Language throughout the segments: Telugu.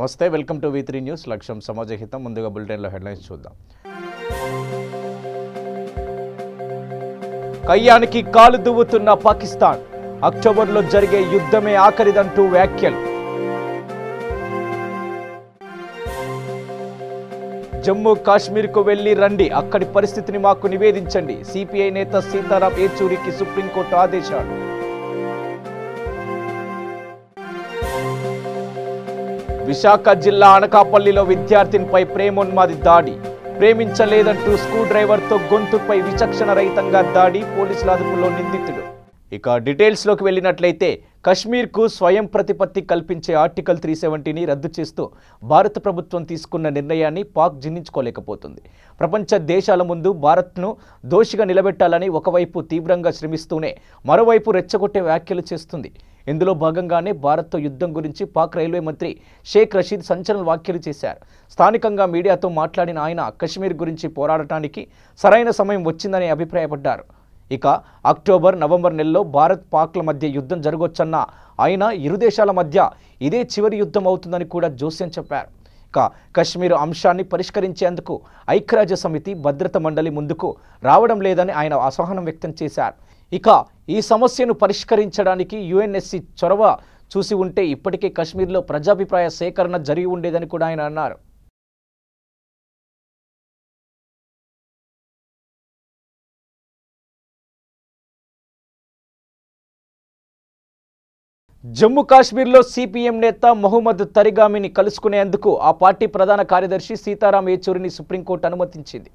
నమస్తే, వెల్కమ్ టు V3 న్యూస్. లక్ష్యం సమాజహితం. ముందుగా బులెటిన్లో హెడ్లైన్స్ చూద్దాం. కయ్యానికి కాలు దువ్వుతున్న పాకిస్తాన్, అక్టోబర్లో జరిగే యుద్ధమే ఆఖరిదంటూ వ్యాఖ్యలు. జమ్మూ కాశ్మీర్కు వెళ్లి రండి, అక్కడి పరిస్థితిని మాకు నివేదించండి. సిపిఐ నేత సీతారాం ఏచూరికి సుప్రీంకోర్టు ఆదేశాలు. విశాఖ జిల్లా అనకాపల్లిలో విద్యార్థినిపై ప్రేమోన్మాది దాడి. ప్రేమించలేదంటూ స్క్రూ డ్రైవర్తో గొంతుపై విచక్షణ రహితంగా దాడి. పోలీసుల అదుపులో నిందితుడు. ఇక డీటెయిల్స్లోకి వెళ్ళినట్లయితే, కశ్మీర్కు స్వయం ప్రతిపత్తి కల్పించే ఆర్టికల్ 370ని రద్దు చేస్తూ భారత ప్రభుత్వం తీసుకున్న నిర్ణయాన్ని పాక్ జీర్ణించుకోలేకపోతుంది. ప్రపంచ దేశాల ముందు భారత్ను దోషిగా నిలబెట్టాలని ఒకవైపు తీవ్రంగా శ్రమిస్తూనే మరోవైపు రెచ్చగొట్టే వ్యాఖ్యలు చేస్తుంది. ఇందులో భాగంగానే భారత్తో యుద్ధం గురించి పాక్ రైల్వే మంత్రి షేక్ రషీద్ సంచలన వ్యాఖ్యలు చేశారు. స్థానికంగా మీడియాతో మాట్లాడిన ఆయన కశ్మీర్ గురించి పోరాడటానికి సరైన సమయం వచ్చిందని అభిప్రాయపడ్డారు. ఇక అక్టోబర్, నవంబర్ నెలలో భారత్ పాక్ల మధ్య యుద్ధం జరగొచ్చన్న ఆయన ఇరు దేశాల మధ్య ఇదే చివరి యుద్ధం అవుతుందని కూడా జోస్యం చెప్పారు. ఇక కశ్మీర్ అంశాన్ని పరిష్కరించేందుకు ఐక్యరాజ్య సమితి భద్రతా మండలి ముందుకు రావడం లేదని ఆయన అసహనం వ్యక్తం చేశారు. ఇక ఈ సమస్యను పరిష్కరించడానికి యుఎన్ఎస్సి చొరవ చూసి ఉంటే ఇప్పటికే కశ్మీర్లో ప్రజాభిప్రాయ సేకరణ జరిగి ఉండేదని కూడా ఆయన అన్నారు. జమ్మూ కాశ్మీర్లో సిపిఎం నేత మొహమ్మద్ తరిగామిని కలుసుకునేందుకు ఆ పార్టీ ప్రధాన కార్యదర్శి సీతారాం ఏచూరిని సుప్రీంకోర్టు అనుమతించింది.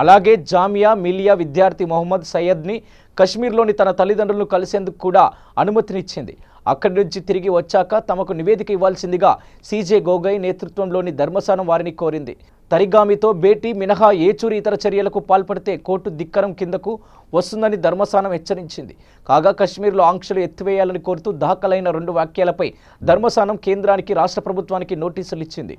అలాగే జామియా మిలియా విద్యార్థి మొహమ్మద్ సయ్యద్ని కశ్మీర్లోని తన తల్లిదండ్రులను కలిసేందుకు కూడా అనుమతినిచ్చింది. అక్కడి నుంచి తిరిగి వచ్చాక తమకు నివేదిక ఇవ్వాల్సిందిగా సీజే గోగోయ్ నేతృత్వంలోని ధర్మశానం వారిని కోరింది. తరిగామితో భేటీ మినహా ఏచూరి ఇతర చర్యలకు పాల్పడితే కోర్టు ధిక్కరం కిందకు వస్తుందని ధర్మశానం హెచ్చరించింది. కాగా కశ్మీర్లో ఆంక్షలు ఎత్తివేయాలని కోరుతూ దాఖలైన 2 వ్యాఖ్యలపై ధర్మశానం కేంద్రానికి, రాష్ట్ర ప్రభుత్వానికి నోటీసులు ఇచ్చింది.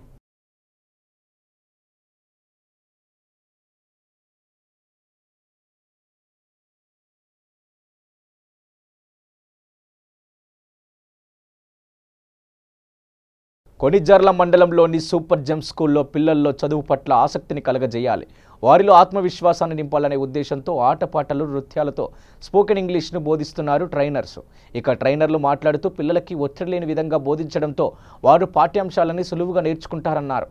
కొణిజర్ల మండలంలోని సూపర్ జెమ్ స్కూల్లో పిల్లల్లో చదువు పట్ల ఆసక్తిని కలగజేయాలి, వారిలో ఆత్మవిశ్వాసాన్ని నింపాలనే ఉద్దేశంతో ఆటపాటలు, నృత్యాలతో స్పోకెన్ ఇంగ్లీష్ను బోధిస్తున్నారు ట్రైనర్స్. ఇక ట్రైనర్లు మాట్లాడుతూ పిల్లలకి ఒత్తిడి లేని విధంగా బోధించడంతో వారు పాఠ్యాంశాలని సులువుగా నేర్చుకుంటారన్నారు.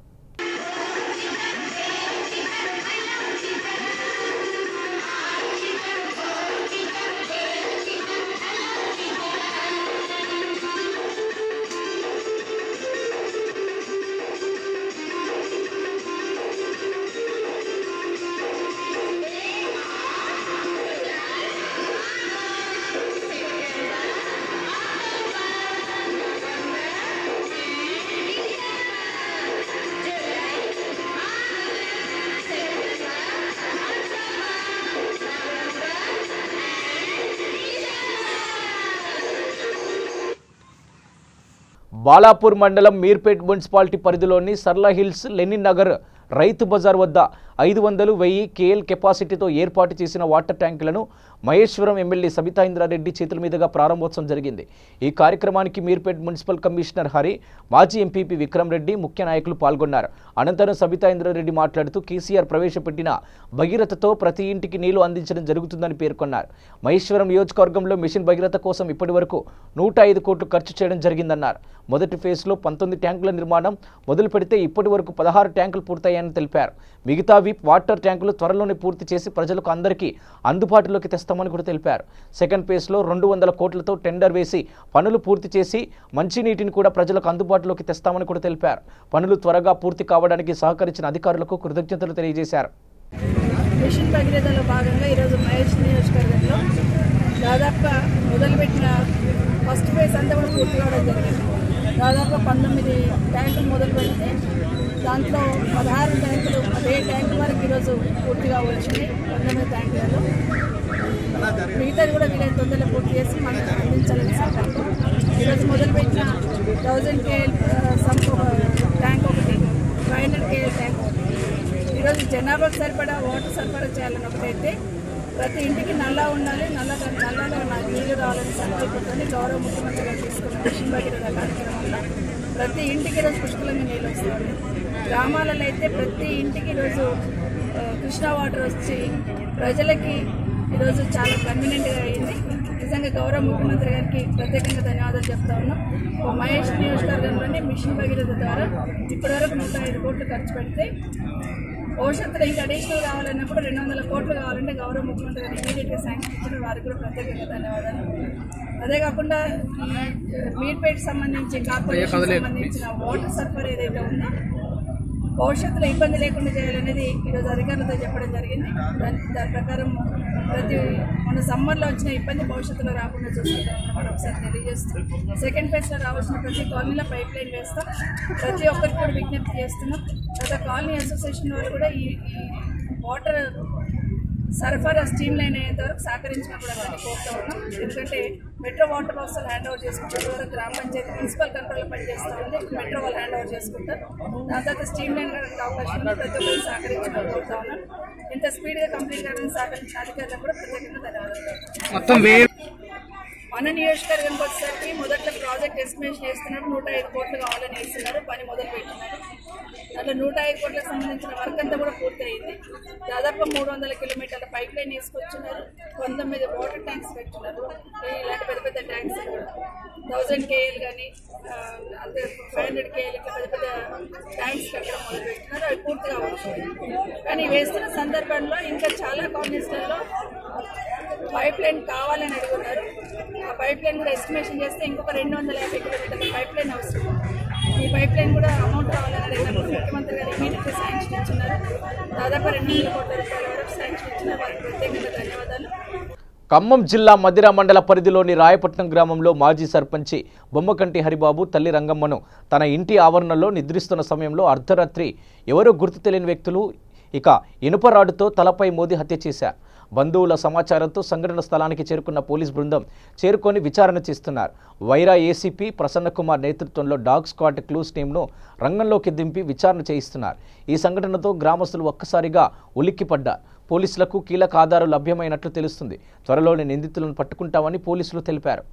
బాలాపూర్ మండలం మీర్పేట్ మున్సిపాలిటీ పరిధిలోని సర్లా హిల్స్, లెనిన్ నగర్ రైతు బజార్ వద్ద 500, 1000 KL కెపాసిటీతో ఏర్పాటు చేసిన వాటర్ ట్యాంకులను మహేశ్వరం ఎమ్మెల్యే సబితా ఇంద్రారెడ్డి చేతుల మీదుగా ప్రారంభోత్సవం జరిగింది. ఈ కార్యక్రమానికి మీర్పేట్ మున్సిపల్ కమిషనర్ హరి, మాజీ ఎంపీపీ విక్రమ్ రెడ్డి, ముఖ్య నాయకులు పాల్గొన్నారు. అనంతరం సబితా ఇంద్రారెడ్డి మాట్లాడుతూ కేసీఆర్ ప్రవేశపెట్టిన భగీరథతో ప్రతి ఇంటికి నీళ్లు అందించడం జరుగుతుందని పేర్కొన్నారు. మహేశ్వరం నియోజకవర్గంలో మిషన్ భగీరథ కోసం ఇప్పటి వరకు 105 కోట్లు ఖర్చు చేయడం జరిగిందన్నారు. మొదటి ఫేజ్లో 19 ట్యాంకుల నిర్మాణం మొదలు పెడితే ఇప్పటి వరకు 16 ట్యాంకులు పూర్తయ్యాయని తెలిపారు. మిగతావి వాటర్ ట్యాంకులు త్వరలోనే పూర్తి చేసి ప్రజలకు అందరికీ అందుబాటులోకి తెస్తామని కూడా తెలిపారు. సెకండ్ ఫేజ్లో 200 కోట్లతో టెండర్ వేసి పనులు పూర్తి చేసి మంచినీటిని కూడా ప్రజలకు అందుబాటులోకి తెస్తామని కూడా తెలిపారు. పనులు త్వరగా పూర్తి కావడానికి సహకరించిన అధికారులకు కృతజ్ఞతలు తెలియజేశారు. మిషన్ భగీరథలో భాగంగా ఈరోజు మహేష్ నియోజకవర్గంలో దాదాపుగా మొదలుపెట్టిన ఫస్ట్ ఫేజ్ అంతా కూడా పూర్తి కావడం జరిగింది. దాదాపు 19 ట్యాంకులు మొదలు పెడితే దాంట్లో 16 ట్యాంకులు, 10 ట్యాంకుల వరకు ఈరోజు పూర్తిగా వచ్చినాయి. 19 ట్యాంకులలో మిగతాది కూడా వీలైతే తొందరగా పూర్తి చేసి మనకు అందించాలని సంకల్పం. ఈరోజు మొదలుపెట్టిన 1000 KL ట్యాంక్ ఒకటి, 500 KL ట్యాంక్ ఒకటి. ఈరోజు జనాభాకు సరిపడా వాటర్ సరఫరా చేయాలని ఒకటైతే ప్రతి ఇంటికి నల్లా ఉండాలి, నల్లాలో నీళ్లు రావాలని సంకల్పంతో గౌరవ ముఖ్యమంత్రి గారు తీసుకున్న మిషన్ భగీరథ కార్యక్రమంలో ప్రతి ఇంటికి ఈరోజు పుష్కలంగా నీళ్ళు వస్తుంది. గ్రామాలలో అయితే ప్రతి ఇంటికి ఈరోజు కృష్ణా వాటర్ వచ్చి ప్రజలకి ఈరోజు చాలా కన్వీనియంట్గా అయింది. నిజంగా గౌరవ ముఖ్యమంత్రి గారికి ప్రత్యేకంగా ధన్యవాదాలు చెప్తా ఉన్నాం. మహేష్ నియోజకవర్గంలోని మిషన్ భగీరథ ద్వారా ఇప్పటివరకు 105 కోట్లు ఖర్చు పెడితే భవిష్యత్తులో ఇంకా అడిషనల్ కావాలన్నప్పుడు 200 కోట్లు కావాలంటే గౌరవ ముఖ్యమంత్రి గారు ఇమీడియట్గా శాంక్షన్ ఇచ్చిన వారికి కూడా ప్రత్యేకంగా ధన్యవాదాలు. అదే కాకుండా మీర్పేట్ సంబంధించి కార్పొరేషన్ సంబంధించిన వాటర్ సరఫరా ఏదైతే ఉందో భవిష్యత్తులో ఇబ్బంది లేకుండా చేయాలనేది ఈరోజు అధికారులతో చెప్పడం జరిగింది. దాని ప్రకారం మన సమ్మర్లో వచ్చిన ఇబ్బంది భవిష్యత్తులో రాకుండా చూసుకుంటామని ఒకసారి తెలియజేస్తూ సెకండ్ ఫేజ్లో రావాల్సిన ప్రతి కాలనీలో పైప్ లైన్ వేస్తాం. ప్రతి ఒక్కరికి కూడా విజ్ఞప్తి చేస్తున్నాం. తర్వాత కాలనీ అసోసియేషన్ వాళ్ళు కూడా ఈ వాటర్ సరఫరా స్ట్రీమ్ లైన్ అయ్యేంత వరకు సహకరించినప్పుడు అందరినీ కోరుతూ ఉన్నాం. ఎందుకంటే metro water works hand over చేసుకుంటారు. వరకు గ్రామ పంచాయతీ మున్సిపల్ కంట్రోల్లో పనిచేస్తూ ఉంది. మెట్రో వాళ్ళు హ్యాండ్ ఓవర్ చేసుకుంటారు. దాని తర్వాత స్ట్రీమ్ లైన్ అవకాశం ఉంది. ప్రతి ఒక్కరు సహకరించడం కోరుతా ఉన్నాం. ఇంత స్పీడ్గా కంప్లీట్ కావడానికి సహకరించిన అధికారులకు కూడా ప్రత్యేకంగా ధన్యవాదాలు. మన నియోజకవర్గానికి వచ్చేసరికి మొదట్లో ప్రాజెక్ట్ ఎస్టిమేషన్ చేస్తున్నప్పుడు 105 కోట్లు కావాలని వేస్తున్నారు. పని మొదలు పెట్టినారు. అట్లా 105 కోట్లకు సంబంధించిన వర్క్ అంతా కూడా పూర్తయింది. దాదాపు 300 కిలోమీటర్ల పైప్ లైన్ తీసుకొచ్చున్నారు. 19 వాటర్ ట్యాంక్స్ పెట్టున్నారు. ఇలాంటి పెద్ద పెద్ద ట్యాంక్స్ 1000 KL కానీ అంతే 500 KL ఇట్లా పెద్ద పెద్ద ట్యాంక్స్ కట్టడం మొదలు పెట్టున్నారు. అవి పూర్తిగా అవుతుంది. కానీ వేస్తున్న సందర్భంలో ఇంకా చాలా కాలనీస్లలో పైప్ లైన్ కావాలని అడుగున్నారు. ఆ పైప్ లైన్ కూడా ఎస్టిమేషన్ చేస్తే ఇంకొక 250 కిలోమీటర్ల పైప్ లైన్ అవసరం. ఈ పైప్ లైన్ కూడా అమౌంట్ రావాలని అడిగినప్పుడు ముఖ్యమంత్రి గారు ఇమీడియట్గా శాంక్షన్ ఇచ్చినారు. దాదాపు 200 కోట్ల రూపాయల వరకు శాంక్షన్ ఇచ్చిన వారికి ప్రత్యేకంగా ధన్యవాదాలు. ఖమ్మం జిల్లా మదిర మండల పరిధిలోని రాయపట్నం గ్రామంలో మాజీ సర్పంచి బొమ్మకంటి హరిబాబు తల్లి రంగమ్మను తన ఇంటి ఆవరణలో నిద్రిస్తున్న సమయంలో అర్ధరాత్రి ఎవరో గుర్తు తెలియని వ్యక్తులు ఇనుప రాడుతో తలపై మోదీ హత్య చేశారు. బంధువుల సమాచారంతో సంఘటన స్థలానికి చేరుకున్న పోలీస్ బృందం చేరుకొని విచారణ చేస్తున్నారు. వైరా ఏసీపీ ప్రసన్నకుమార్ నేతృత్వంలో డాగ్ స్క్వాడ్ క్లూస్ టీంను రంగంలోకి దింపి విచారణ చేయిస్తున్నారు. ఈ సంఘటనతో గ్రామస్తులు ఒక్కసారిగా ఉలిక్కిపడ్డారు. పోలీసులకు కీలక ఆధారాలు లభ్యమైనట్లు తెలుస్తుంది. త్వరలోనే నిందితులను పట్టుకుంటామని పోలీసులు తెలిపారు.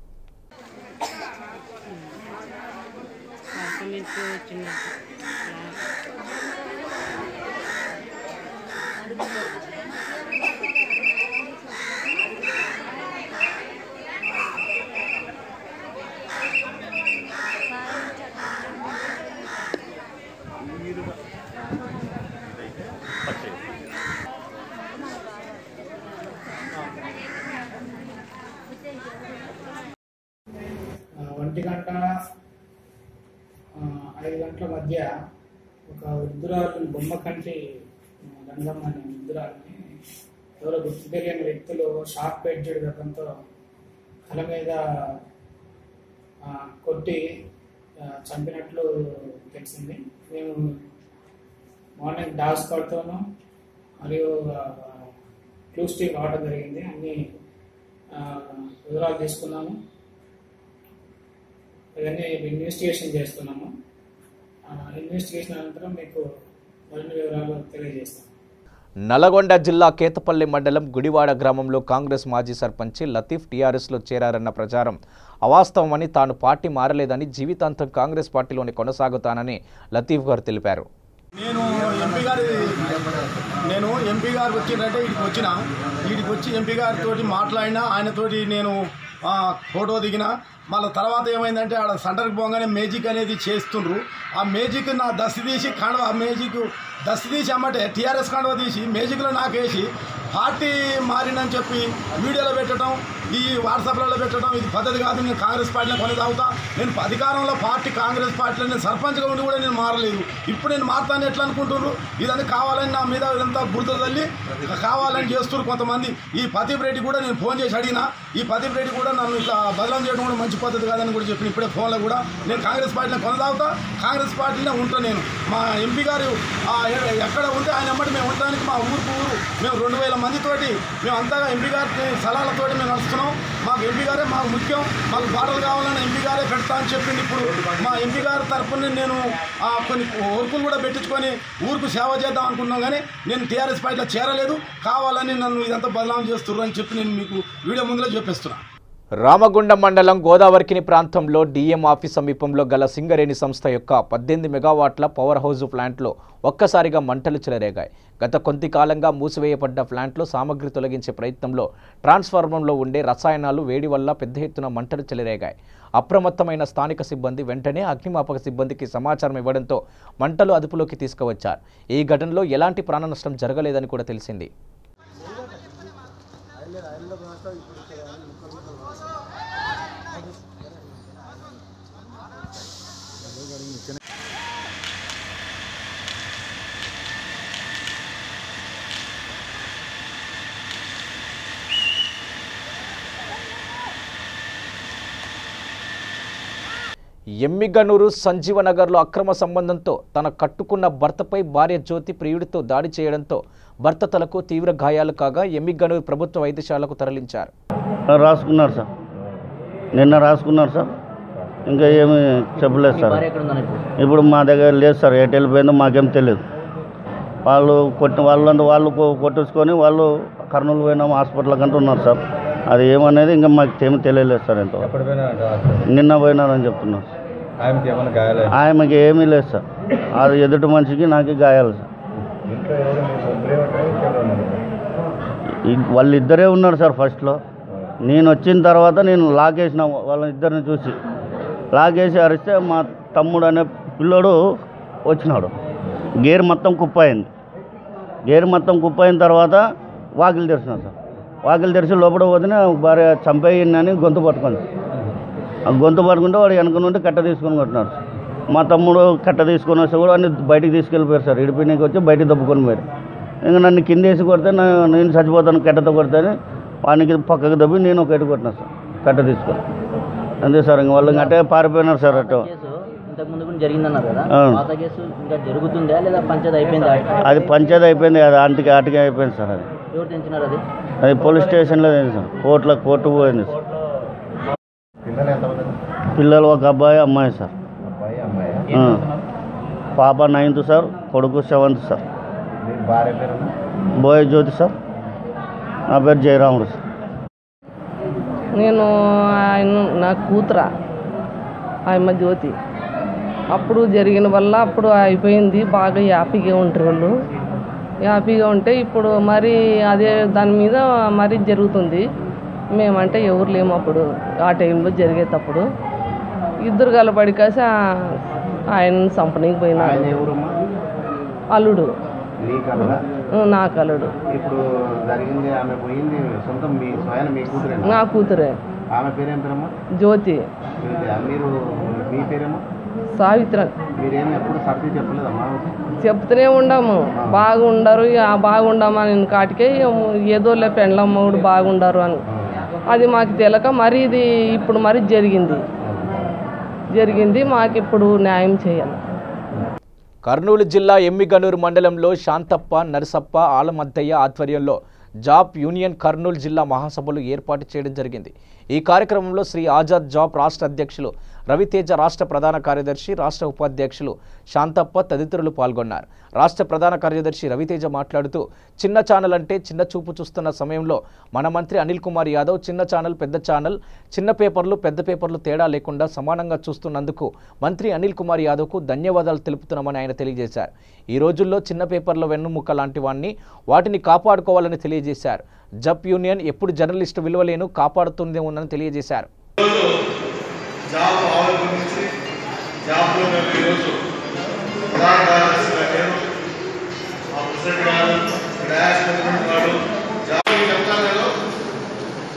ఒంటి గంట 5 గంటల మధ్య ఒక వృద్ధురాలు బొమ్మకంటి రంగమ్మ అనే వృద్ధురాలని ఎవరో గుర్తు తెలియని వ్యక్తులు షార్ప్ ఎడ్జెడ్ గతంతో తల మీద కొట్టి చంపినట్లు తెలిసింది. మేము మార్నింగ్ డాగ్ స్క్వాడ్తోనూ మరియు క్లూస్ టీం రావడం జరిగింది. అన్ని వివరాలు తీసుకున్నాము. ఇవన్నీ ఇన్వెస్టిగేషన్ చేస్తున్నాము. ఇన్వెస్టిగేషన్ అనంతరం మీకు మరిన్ని వివరాలు తెలియజేస్తాము. నల్గొండ జిల్లా కేతపల్లి మండలం గుడివాడ గ్రామంలో కాంగ్రెస్ మాజీ సర్పంచి లతీఫ్ టీఆర్ఎస్లో చేరారన్న ప్రచారం అవాస్తవమని, తాను పార్టీ మారలేదని, జీవితాంతం కాంగ్రెస్ పార్టీలోనే కొనసాగుతానని లతీఫ్ గారు తెలిపారు. నేను ఎంపీ గారు వచ్చిందంటే వీడికి వచ్చి ఎంపీ గారితో మాట్లాడినా, ఆయనతోటి నేను ఫోటో దిగిన. మళ్ళీ తర్వాత ఏమైందంటే ఆడ సెంటర్కి పోగానే మేజిక్ అనేది చేస్తుండ్రు. ఆ మేజిక్ నా దస్తి తీసి కండవ మేజిక్ దస్తి తీసి అమ్మటే టీఆర్ఎస్ కండవ తీసి మేజిక్లో నాకేసి పార్టీ మారిందని చెప్పి వీడియోలో పెట్టడం, ఈ వాట్సాప్లలో పెట్టడం ఇది పద్ధతి కాదు. నేను కాంగ్రెస్ పార్టీలో కొనసాగుతా. నేను అధికారంలో కాంగ్రెస్ పార్టీలో నేను సర్పంచ్గా ఉండి కూడా నేను మారలేదు. ఇప్పుడు నేను మారుతాను ఎట్లా అనుకుంటున్నారు? ఇదని కావాలని నా మీద ఇదంతా బురద తల్లి కావాలని చేస్తున్నారు కొంతమంది. ఈ ప్రదీప్ రెడ్డి కూడా నేను ఫోన్ చేసి అడిగినా. ఈ ప్రదీప్ రెడ్డి కూడా నన్ను ఇట్లా బదలం చేయడం కూడా మంచి పద్ధతి కాదని కూడా చెప్పిన. ఇప్పుడే ఫోన్లో కూడా నేను కాంగ్రెస్ పార్టీలో కొనసాగుతా, కాంగ్రెస్ పార్టీలో ఉంటాను. నేను మా ఎంపీ గారు ఎక్కడ ఉంటే ఆయన ఎమ్మటి మేము ఉండడానికి మా ఊరు మేము 2000 మందితోటి మేము అంతగా ఎంపీ గారి సలహాలతోటి మేము నడుస్తున్నాం. మాకు ఎంపీ గారే మాకు ముఖ్యం. మాకు బాటలు కావాలని ఎంపీ గారే పెడతా అని చెప్పింది. ఇప్పుడు మా ఎంపీ గారి తరఫున నేను కొన్ని వర్కులు కూడా పెట్టించుకొని ఊరుకు సేవ చేద్దాం అనుకున్నాం. కానీ నేను టీఆర్ఎస్ పార్టీలో చేరలేదు. కావాలని నన్ను ఇదంతా బదనాం చేస్తున్నారు అని చెప్పి నేను మీకు వీడియో ముందులో చెప్పేస్తున్నాను. రామగుండం మండలం గోదావరికిని ప్రాంతంలో డిఎం ఆఫీస్ సమీపంలో గల సింగరేణి సంస్థ యొక్క 18 మెగావాట్ల పవర్ హౌస్ ప్లాంట్లో ఒక్కసారిగా మంటలు చెలరేగాయి. గత కొంత కాలంగా మూసివేయబడ్డ ప్లాంట్లో సామగ్రి తొలగించే ప్రయత్నంలో ట్రాన్స్ఫార్మర్లో ఉండే రసాయనాలు వేడి వల్ల పెద్ద ఎత్తున మంటలు చెలరేగాయి. అప్రమత్తమైన స్థానిక సిబ్బంది వెంటనే అగ్నిమాపక సిబ్బందికి సమాచారం ఇవ్వడంతో మంటలు అదుపులోకి తీసుకువచ్చారు. ఈ ఘటనలో ఎలాంటి ప్రాణ నష్టం జరగలేదని కూడా తెలిసింది. ఎమ్మిగనూరు సంజీవనగర్లో అక్రమ సంబంధంతో తన కట్టుకున్న భర్తపై భార్య జ్యోతి ప్రియుడితో దాడి చేయడంతో భర్త తలకు తీవ్ర గాయాలు కాగా ఎమ్మిగనూరు ప్రభుత్వ వైద్యశాలకు తరలించారు. రాసుకున్నారు సార్, నిన్న రాసుకున్నారు సార్, ఇంకా ఏమి చెప్పలేదు సార్. ఇప్పుడు మా దగ్గర లేదు సార్, ఎటు వెళ్ళిపోయిందో మాకేం తెలియదు. వాళ్ళు కొట్టేసుకొని వాళ్ళు కర్నూలు పోయినాము హాస్పిటల్ కంటూ ఉన్నారు సార్. అది ఏమనేది ఇంకా మాకు ఏమి తెలియలేదు సార్. ఎంతో నిన్న పోయినారని చెప్తున్నారు. ఆమెకి ఏమీ లేదు సార్, అది ఎదుటి మనిషికి నాకు గాయాలు సార్. వాళ్ళిద్దరే ఉన్నారు సార్. ఫస్ట్లో నేను వచ్చిన తర్వాత నేను లాగేసిన వాళ్ళిద్దరిని చూసి లాగేసి అరిస్తే మా తమ్ముడు అనే పిల్లోడు వచ్చినాడు. గేర్ మొత్తం కుప్పయింది. గేర్ మొత్తం కుప్పయిన తర్వాత వాకిలు తెరిచినాడు సార్. వాకిలు తెరిచి లోపల పోతేనే భార్య చంపేయని గొంతు పట్టుకుంది. ఆ గొంతు పట్టుకుంటే వాడు వెనక నుండి కట్ట తీసుకొని కొట్టినాడు. మా తమ్ముడు కట్ట తీసుకొని వస్తే కూడా అన్ని బయటికి తీసుకెళ్ళిపోయారు సార్. ఇడిపినికి వచ్చి బయటికి దప్పుకొని పోయారు. ఇంకా నన్ను కింద వేసి కొడితే నేను చచ్చిపోతాను కట్టతో కొడితే వానికి పక్కకు దబ్బి నేను ఒక ఎటు కొట్టినా సార్ కట్ట తీసుకొని. అంతే సార్. ఇంక వాళ్ళు అంటే పారిపోయినారు సార్. అటు అది పంచాయతీ అయిపోయింది కదా, ఆటికి అయిపోయింది సార్. అది పోలీస్ స్టేషన్లో సార్, కోర్టు పోయింది సార్. పిల్లలు ఒక అబ్బాయి అమ్మాయి సార్. పాప 9th సార్, కొడుకు 7th సార్. బోయ్ జ్యోతి సార్, నా పేరు జయరాముడు సార్. నేను నా కూతురా ఆయమ్మ జ్యోతి. అప్పుడు జరిగిన వల్ల అప్పుడు అయిపోయింది. బాగా హ్యాపీగా ఉంటారు వాళ్ళు. హ్యాపీగా ఉంటే ఇప్పుడు మరి అదే దాని మీద మరి జరుగుతుంది. మేమంటే ఎవరు లేము అప్పుడు ఆ టైంలో జరిగేటప్పుడు. ఇద్దరు కలపడి కాసి ఆయన చంపనీకి పోయినాడు. అల్లుడు, నాకు అల్లుడు. నా కూతురే. జ్యోతి. సావిత్ర. చెప్తూనే ఉండము బాగుండరు, బాగుండమని కాటికే ఏదోలే పెండ్లమ్మడు బాగుండరు అని. అది మాకు తెలియక మరి ఇది ఇప్పుడు మరి జరిగింది. మాకు ఇప్పుడు న్యాయం చేయాలి. కర్నూలు జిల్లా ఎమ్మిగనూరు మండలంలో శాంతప్ప, నరసప్ప, ఆలమద్దయ్య ఆధ్వర్యంలో జాబ్ యూనియన్ కర్నూలు జిల్లా మహాసభలు ఏర్పాటు చేయడం జరిగింది. ఈ కార్యక్రమంలో శ్రీ ఆజాద్ జాబ్ రాష్ట్ర అధ్యక్షులు రవితేజ, రాష్ట్ర ప్రధాన కార్యదర్శి, రాష్ట్ర ఉపాధ్యక్షులు శాంతప్ప తదితరులు పాల్గొన్నారు. రాష్ట్ర ప్రధాన కార్యదర్శి రవితేజ మాట్లాడుతూ చిన్న ఛానల్ అంటే చిన్న చూపు చూస్తున్న సమయంలో మన మంత్రి అనిల్ కుమార్ యాదవ్ చిన్న ఛానల్, పెద్ద ఛానల్, చిన్న పేపర్లు, పెద్ద పేపర్లు తేడా లేకుండా సమానంగా చూస్తున్నందుకు మంత్రి అనిల్ కుమార్ యాదవ్కు ధన్యవాదాలు తెలుపుతున్నామని ఆయన తెలియజేశారు. ఈ రోజుల్లో చిన్న పేపర్ల వెన్నుముక్క లాంటి వాటిని కాపాడుకోవాలని తెలియజేశారు. జబ్ యూనియన్ ఎప్పుడు జర్నలిస్టు విలువలేను కాపాడుతూనే ఉందని తెలియజేశారు. జాబ్ ఆవిర్భవించి జాబ్లో మేము ఈరోజు ప్రధాన కార్యదర్శిగా నేను, మా ప్రెసిడెంట్ గారు, డ్యాష్ ప్రెసిడెంట్ గారు, జాబ్ చెప్తాను.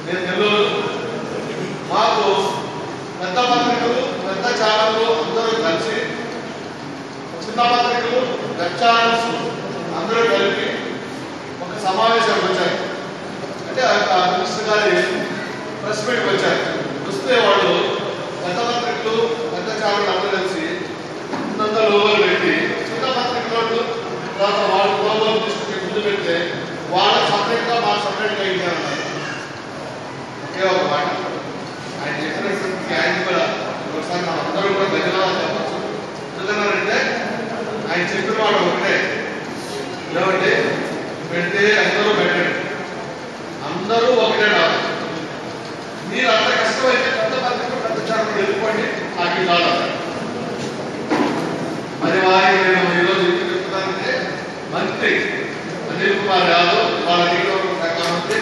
నేను నెల్లూరు మాకు పెద్ద పత్రికలు, పెద్ద ఛానళ్ళు అందరూ కలిసి, చిన్న పత్రికలు, వెబ్ ఛానల్స్ అందరూ కలిపి ఒక సమావేశానికి వచ్చారు. అంటే ఆ మినిస్టర్ గారి ప్రెస్ మీట్కి వచ్చారు. వస్తే వాళ్ళు పెద్ద పత్రికలు, పెద్ద ఛానల్ అందరూ కలిసి ఇంత లోగోలు పెట్టి, చిన్న పత్రికలు తర్వాత వాళ్ళ లోగోలు తీసుకుని ముందు పెడితే వాళ్ళకి సపరేట్గా మాకు సపరేట్గా ఇచ్చారన్నారు. ఒకే ఒక మాట ఆయన చెప్పినటువంటి ఆయన కూడా ఒకసారి మనం అందరూ కూడా ధన్యవాదాలు చెప్పచ్చు. ఎందుకన్నారంటే ఆయన చెప్పిన వాడు ఒకటే, ఏమంటే పెడితే అందరూ పెట్టండి, అందరూ ఒకటే రాదు. మీరు అంత మంత్రి అనిల్ కుమార్ యాదవ్ వాళ్ళ నియోజకవర్గ శాఖ మంత్రి.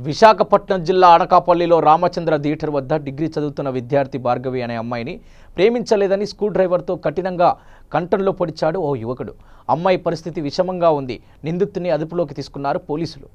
విశాఖపట్నం జిల్లా అనకాపల్లిలో రామచంద్ర థియేటర్ వద్ద డిగ్రీ చదువుతున్న విద్యార్థి భార్గవి అనే అమ్మాయిని ప్రేమించలేదని స్క్రూ డ్రైవర్తో కఠినంగా కంఠంలో పొడిచాడు ఓ యువకుడు. అమ్మాయి పరిస్థితి విషమంగా ఉంది. నిందితుడిని అదుపులోకి తీసుకున్నారు పోలీసులు.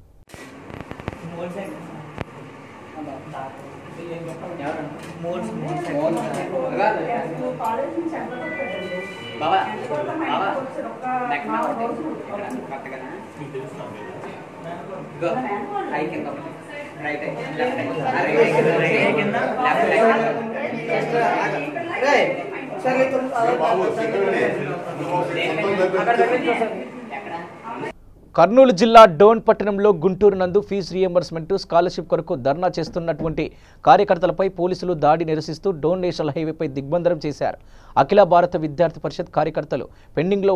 కర్నూలు జిల్లా డోన్ పట్టణంలో గుంటూరు నందు ఫీజు రియంబర్స్మెంట్ స్కాలర్షిప్ కొరకు ధర్నా చేస్తున్నటువంటి కార్యకర్తలపై పోలీసులు దాడి నిరసిస్తూ డోన్ నేషనల్ హైవేపై దిగ్బంధనం చేశారు. అఖిల భారత విద్యార్థి పరిషత్ కార్యకర్తలు పెండింగ్లో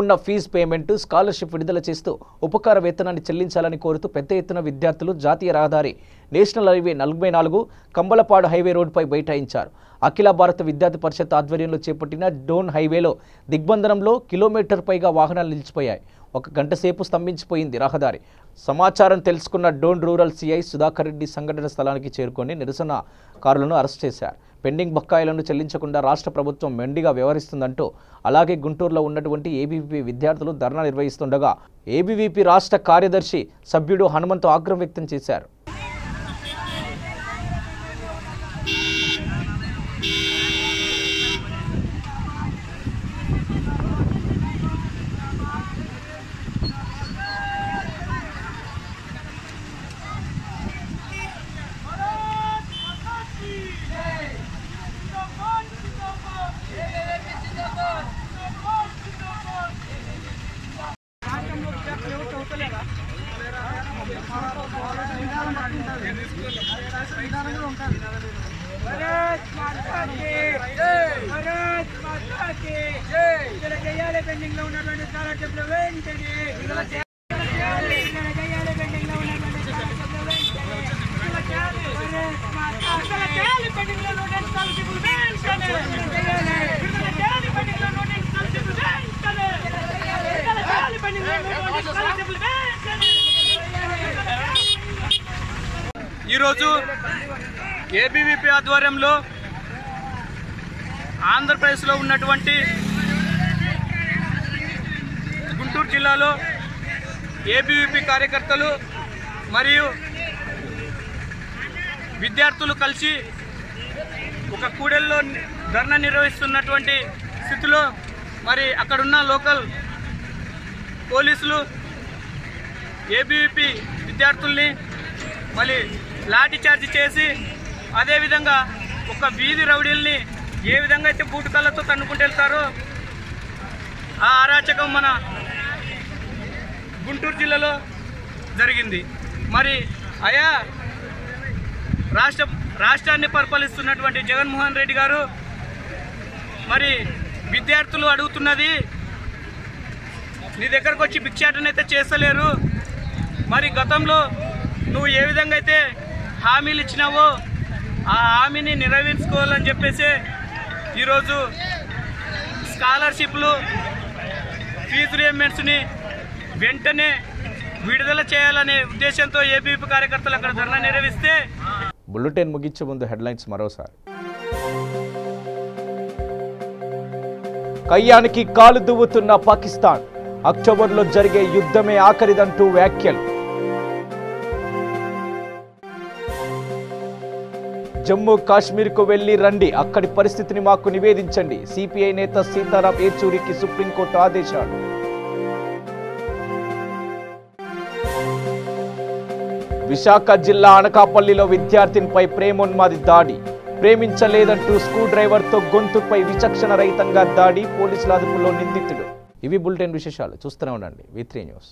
ఉన్న ఫీజు పేమెంట్ స్కాలర్షిప్ విడుదల చేస్తూ ఉపకార వేతనాన్ని చెల్లించాలని కోరుతూ పెద్ద ఎత్తున విద్యార్థులు జాతీయ రహదారి నేషనల్ హైవే 44 కంబలపాడు హైవే రోడ్డుపై బైఠాయించారు. అఖిల భారత విద్యార్థి పరిషత్ ఆధ్వర్యంలో చేపట్టిన డోన్ హైవేలో దిగ్బంధనంలో కిలోమీటర్ పైగా వాహనాలు నిలిచిపోయాయి. 1 గంట సేపు స్తంభించిపోయింది రహదారి. సమాచారం తెలుసుకున్న డోన్ రూరల్ సిఐ సుధాకర్ రెడ్డి సంఘటన స్థలానికి చేరుకొని నిరసనకారులను అరెస్ట్ చేశారు. పెండింగ్ బకాయిలను చెల్లించకుండా రాష్ట్ర ప్రభుత్వం మెండిగా వ్యవహరిస్తుందంటూ అలాగే గుంటూరులో ఉన్నటువంటి ఏబీవీపీ విద్యార్థులు ధర్నా నిర్వహిస్తుండగా ఏబీవీపీ రాష్ట్ర కార్యదర్శి సభ్యుడు హనుమంతు ఆగ్రహం వ్యక్తం చేశారు. ఈరోజు ఏబీవీపీ ఆధ్వర్యంలో ఆంధ్రప్రదేశ్లో ఉన్నటువంటి గుంటూరు జిల్లాలో ఏబీవీపీ కార్యకర్తలు మరియు విద్యార్థులు కలిసి ఒక కూడెల్లో ధర్నా నిర్వహిస్తున్నటువంటి స్థితిలో మరి అక్కడున్న లోకల్ పోలీసులు ఏబీవీపీ విద్యార్థుల్ని మళ్ళీ లాఠీ చార్జ్ చేసి అదేవిధంగా ఒక వీధి రౌడీల్ని ఏ విధంగా అయితే బూటు కళ్ళతో తన్నుకుంటూ వెళ్తారో ఆ అరాచకం మన గుంటూరు జిల్లాలో జరిగింది. మరి ఆయా రాష్ట్రాన్ని పరిపాలిస్తున్నటువంటి జగన్మోహన్ రెడ్డి గారు మరి విద్యార్థులు అడుగుతున్నది, నీ దగ్గరకు వచ్చి భిక్షాటనైతే చేస్తలేరు, మరి గతంలో నువ్వు ఏ విధంగా అయితే హామీలు ఇచ్చినావో ఆ హామీని నెరవేర్చుకోవాలని చెప్పేసి ఈరోజు స్కాలర్షిప్లు ఫీజు రియంబర్స్మెంట్స్ని వెంటనే విడుదల చేయాలనే ఉద్దేశంతో ఏబీవీపీ కార్యకర్తలు అక్కడ ధర్నా నిర్వహిస్తే. బులెటిన్ ముగించే ముందు హెడ్లైన్స్ మరోసారి. కయ్యానికి కాలు దువ్వుతున్న పాకిస్తాన్, అక్టోబర్లో జరిగే యుద్ధమే ఆఖరిదంటూ వ్యాఖ్యలు. జమ్మూ కాశ్మీర్కు వెళ్లి రండి, అక్కడి పరిస్థితిని మాకు నివేదించండి. సిపిఐ నేత సీతారాం ఏచూరికి సుప్రీంకోర్టు ఆదేశాలు. విశాఖ జిల్లా అనకాపల్లిలో విద్యార్థినిపై ప్రేమోన్మాది దాడి. ప్రేమించలేదంటూ స్క్రూ డ్రైవర్తో గొంతుపై విచక్షణ రహితంగా దాడి. పోలీసుల అదుపులో నిందితుడు. ఇవి బులెటిన్ విశేషాలు. చూస్తూనే ఉండండి V3 న్యూస్.